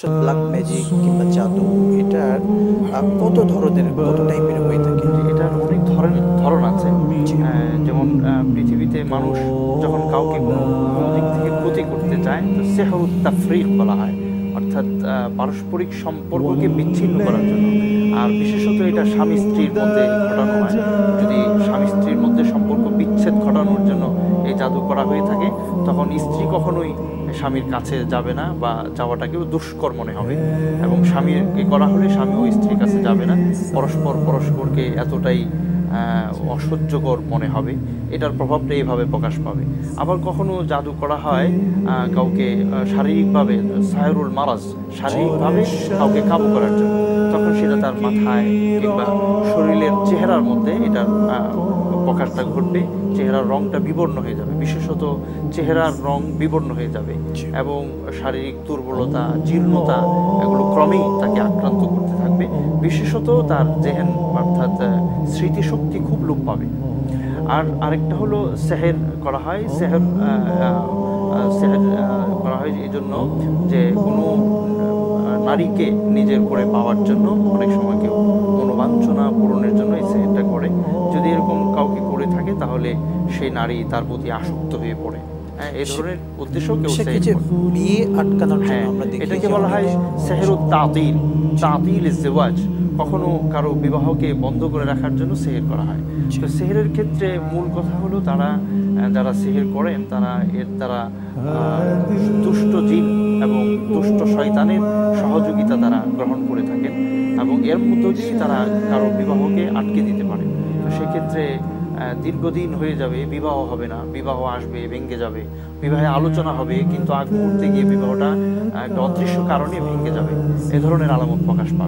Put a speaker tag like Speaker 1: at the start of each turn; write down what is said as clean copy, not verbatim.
Speaker 1: Black magic কিংবা জাদু এটার কত ধরনের কত টাইপের হয়ে থাকে?
Speaker 2: এটার অনেক ধরন আছে।
Speaker 1: জি।
Speaker 2: যেমন পৃথিবীতে মানুষ যখন কাউকে কোনো দিক থেকে ক্ষতি করতে চায় তো সেহরুত তাফরিক বলা হয়, অর্থাৎ পারস্পরিক সম্পর্ককে বিচ্ছিন্ন করার জন্য। আর বিশেষত এটা স্বামী স্ত্রীর মধ্যে ঘটানো হয়। যদি স্বামী স্ত্রীর মধ্যে সম্পর্ক বিচ্ছেদ ঘটানোর জন্য এই জাদু করা হয়ে থাকে, তখন স্ত্রী কখনোই স্বামীর কাছে যাবে না বা যাওয়াটাকেও দুষ্কর মনে হবে, এবং স্বামীকে করা হলে স্বামীও স্ত্রীর কাছে যাবে না। পরস্পরকে এতটাই অসহ্যকর মনে হবে। এটার প্রভাবটা এইভাবে প্রকাশ পাবে। আবার কখনো জাদু করা হয় কাউকে শারীরিকভাবে, সায়রুল মারাজ, শারীরিকভাবে কাউকে কাবু করার জন্য। তখন সেটা তার মাথায় কিংবা শরীরের চেহারার মধ্যে এটার প্রকাশটা ঘটবে। চেহারার রংটা বিবর্ণ হয়ে যাবে, বিশেষত চেহারার রং বিবর্ণ হয়ে যাবে, এবং শারীরিক দুর্বলতা, জীর্ণতা এগুলো ক্রমেই তাকে আক্রান্ত করতে থাকবে। বিশেষত তার জেহেন অর্থাৎ স্মৃতিশক্তি খুব লোপ পাবে। আর আরেকটা হলো সেহের করা হয়। সেহের করা হয় এই জন্য যে কোনো নারীকে নিজের করে পাওয়ার জন্য অনেক সময় কেউ মনোবাঞ্ছনা পূরণের জন্য এই সেহেরটা করে। যদি এরকম কাউকে করে থাকে তাহলে সেই নারী তার প্রতি আসক্ত হয়ে পড়ে। এই ধরনের উদ্দেশ্য কেউ
Speaker 1: বিয়ে আটকানোর জন্য আমরা দেখি
Speaker 2: এটাকে বলা হয় সেহেরুত তাতিল, তাতিল ইজওয়াজ। কখনো কারো বিবাহকে বন্ধ করে রাখার জন্য সেহের করা হয়। তো সেহেরের ক্ষেত্রে মূল কথা হলো যারা সেহের করেন তারা এর দ্বারা দুষ্ট জিন এবং দুষ্ট শয়তানের সহযোগিতা তারা গ্রহণ করে থাকেন, এবং এর মধ্য দিয়ে তারা কারো বিবাহকে আটকে দিতে পারে। তো সেক্ষেত্রে দীর্ঘদিন হয়ে যাবে, বিবাহ হবে না, বিবাহ আসবে ভেঙে যাবে, বিবাহে আলোচনা হবে কিন্তু আগ মুহূর্তে গিয়ে বিবাহটা একটা অদৃশ্য কারণে ভেঙে যাবে। এ ধরনের আলামত প্রকাশ পাবে।